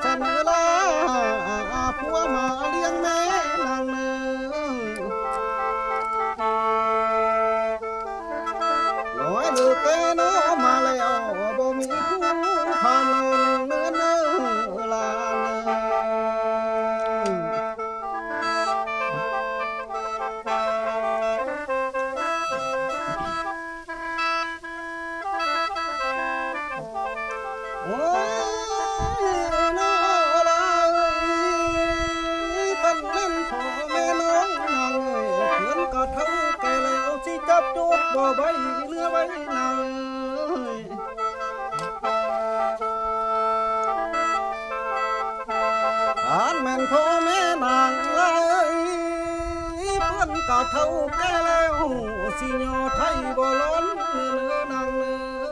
ฉันลาผัวมาเลี้ยงแม่นางเนื้อลอยเลือเตนอมาแล้วบ่มีผู้พานนเนื้อเนื้อลาโอ้ยน้อลายกันนั้นพ่อแม่น้องนางเอ้ยเพื่อนก็เท่าแก่แล้วสิจับจุกบ่ใบเรือใบนางเอ้ยอ่านแม่นพ่อแม่นางเอ้ยเพื่อนก็เท่าแก่แล้วสิยอไทยบ่ล้นเนื้อนางเนื้อ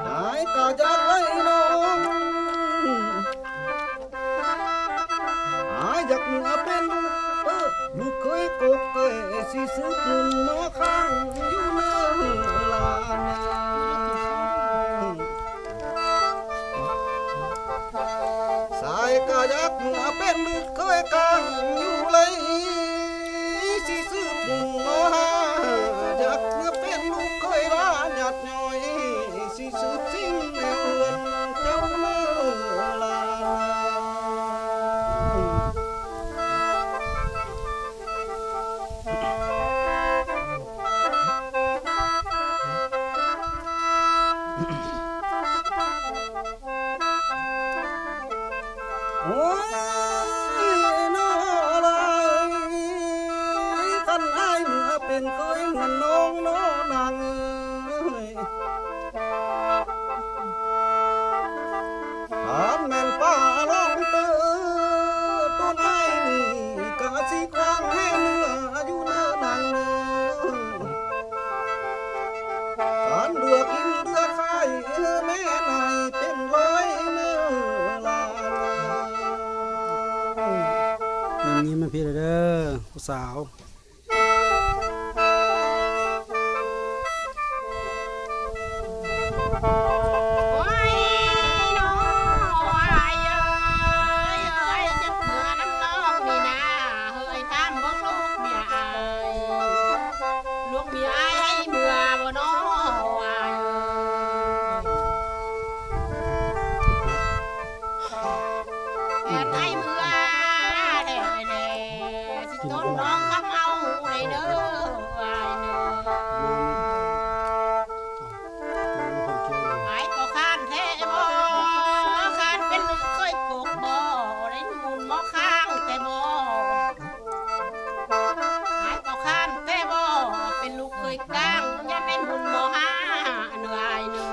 หายก็อยากไล่น้องหายอยากเหนือเป็นลูกเคยกกเกยสิสืบหนุนหมอข้างอยู่เนื้อลานสายก็อยากเหนือเป็นลูกเคยกลางอยู่เลยสิสืบหนุนหมอห้าอยากเหนือเป็นลูกเคยร้านหยัดย่อยสิสืบสิ่งแนวเรือนเจ้าเนื้อลานโอ้ยน้อลายกันไอ้เมื่อเป็นเคยเงินน้องน้อนางเอ้ยถามแม่นป้าลองเตอต้นไอ้นี่กะสิควางให้เนื้ออยู่เนื้อนางเนื้อการเลือกกินเลือกไข่แม่นายเป็นร้อยเนื้อลาอย่างนี้มันพี่เด้อผู้สาวโอ้ยน้อยเอ้ยจะเผื่อน้ำน้องนี่นะเฮ้ยตามบอกลูกเมียอายลูกเมียอายให้เมื่อบ่น้อยแอนให้เมื่อเด้สิต้นน้องคำเอาได้เด้ออายเด้อหายก็คานแท้บ่คานเป็นลูกเคยกกบ่ได้มูลหมอข้างแต่บ่หายก็คานแต่บ่เป็นลูกเคยกลางอย่าเป็นบุญหมอห้าเหนื่อยเนื้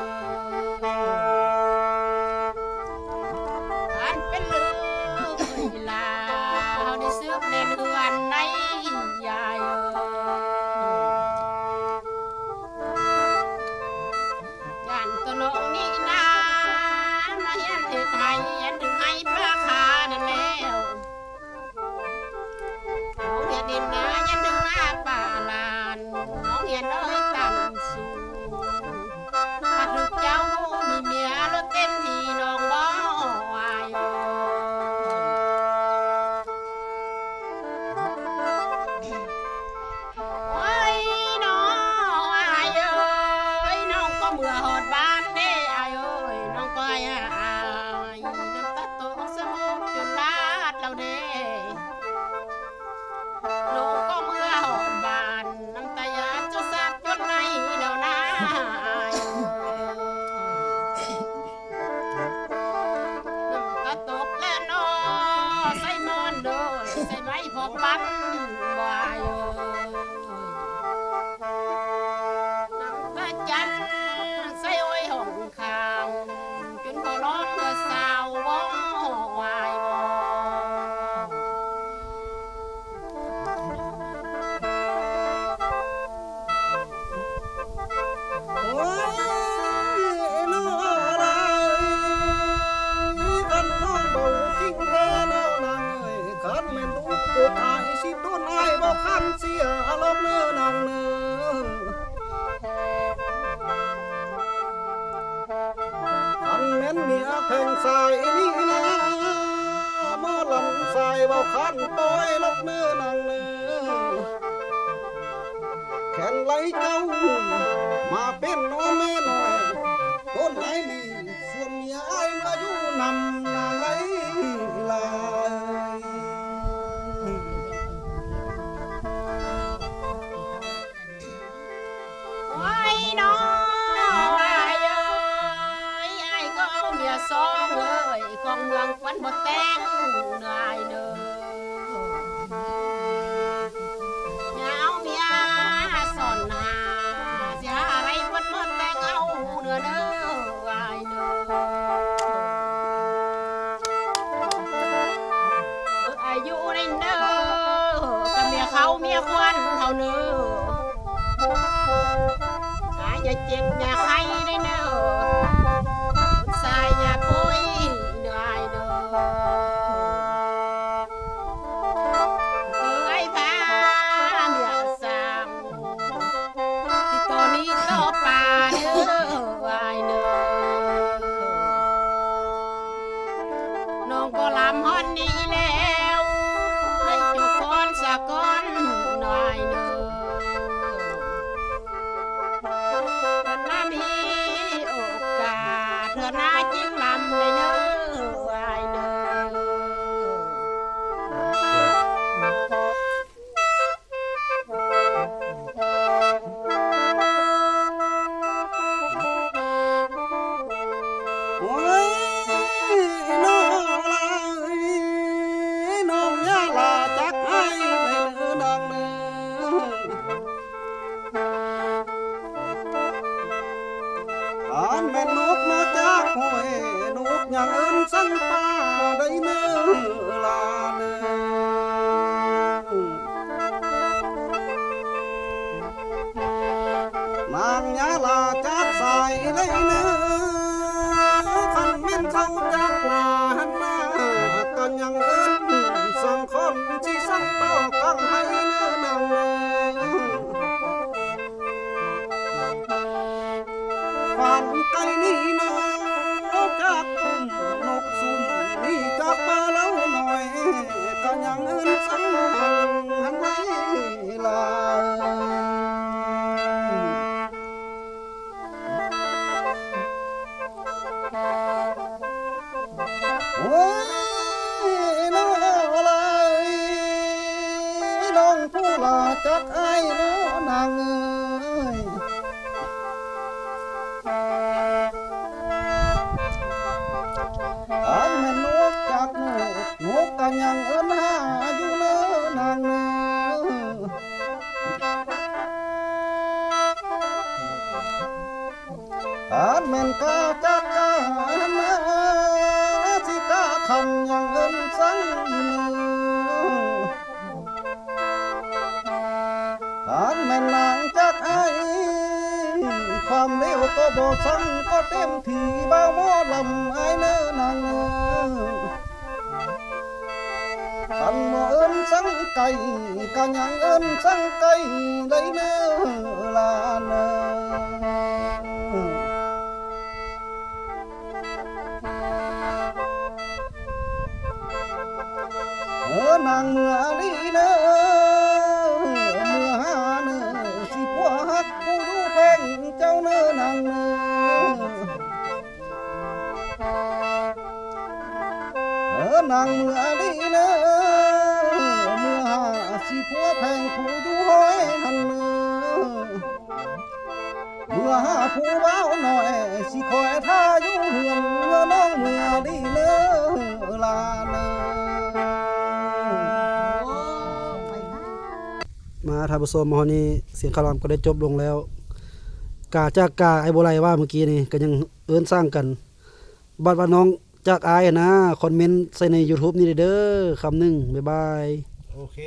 อเป็นลูกเคยลาเฮาได้ซื้อในเดือนในยายย่านตัวน้องนี่นะมาเฮียนเฮ็ดให้เฮียนถึงให้ปลาคานั่นแล้วเอาเฮียนดินนะยันถึงหน้าป่าลานน้องเฮียนเอ้ยตันสูงถ้าถึกเจ้ามีเมียแล้วเต็มที่น้องบ่ไหวโอ้ยน้องอายเอ้ยน้องก็เมื่อหอดบ้านเด้อายเอ้ยน้องก็อายน้ำตาตกสมองจนลาดเราเด้น้องก็เมื่อหอดบ้านน้ำตายาจะสาดจนในเดาหน้าอายน้ำตาตกแล้วน้อใส่มอนเด้อใส่ไม้พอปั้นบ่ายน้ำตาจันใส่อ้อยหงขาวจนพอร้องเมื่อสาวบ่วายบ่โอ้ยน้อลายกันน้องเบาจริงแท้น้อนางเอ้ยคันแม่นลูกกดอายสิต้นอายบ่คันเสีย นี่นะหมอลำสายเบาคันปอยลกเนื้อนางเนื้อแขนไหลเจ้ามาเป็นน้องแม่น้อยต้นไม้นี่ส่วนเมียไอ้มาอยู่นำนางไหลลาย โอ้ยน้อยเอ้ยไอ้ก็เอาเมียสองเลยของเมืองควันบ่แต่งเหนื่อยเด้ออย่าเอาเมียซ่อนหาเสียอะไรเพิ่นบ่แต่งเอาเนื้อเด้อไอ้เด้ออายุในเด้อกับเมียเขาเมียควันเท่าเนื้ออย่าเจ็บอย่าไข้ได้เนอะสายอย่าปุ้ยได้เนอะไอ้พาเมียสั่งที่ตัวนี้ต่อป่าเนอะไอ้เนอะน้องก็ลำฮอนนี้แล้วได้จุกก้อนสักก้อนหน่อยเนอะมีโอกาสเธอน่าจิ้งลำเลยเนอะวายเนโอ้ยน้องลายน้องยาลาจักให้ในเนื้อดังเนื้ออ่านแม่นกมาจากห้วยนกอย่างเอิ้นสั่งป่าได้เนื้อลาเนื้อนางยาลาจากสายได้เนื้อคันแม่นเขาจากลาหันหน้ากันยังเอิ้นสั่งคนที่สั่งต่อกังให้เนื้อนางเนื้อฝันไกลนี่นกจากนกสุ่มนี่จากป่าเล้าหน่อยก็ยังเอิ้นสั่งหันให้ลาโอ้ยน้องลายน้องผู้ลาจากไอ้น้อนางเอ้ยอันแม่นกจากนกก็ยังเอิ้นหาอยู่เน้อนางเน้ออันแม่นกาจากกานะสิกาคำยังเอิ้นสั่งเน้ออันแม่นนางจากไอ้ความเร็วก็บ่สั่งก็เต็มที่บ่าวหมอลำไอ้เน้อนางเน้อคันบ่เอิ้นสั่งไก่ก็ยังเอิ้นสั่งไก่ได้เน้อลาเน้อนางเมื่อนี้เน้อเมื่อหาเน้อสิผัวฮักผู้ดูแพงเจ้าเน้อนางเน้อนางเมื่อนี้เน้อเมื่อหาสิผัวแพงผู้ดูห้อยหันเน้อเมื่อหาผู้เบาหน่อยสิคอยท่าอยู่เฮือนเมื่อน้องเมื่อนี้เน้อลาเน้อมาท่านผู้ชมมาฮอนี้เสียงคารามก็ได้จบลงแล้วกาจากกาไอ้โบไลว่าเมื่อกี้นี่ก็ยังเอิ้นสร้างกันบัดว่าน้องจากอายนะคอมเมนต์ใส่ใน YouTube นี่เด้อคำหนึ่งบ๊ายบายโอเค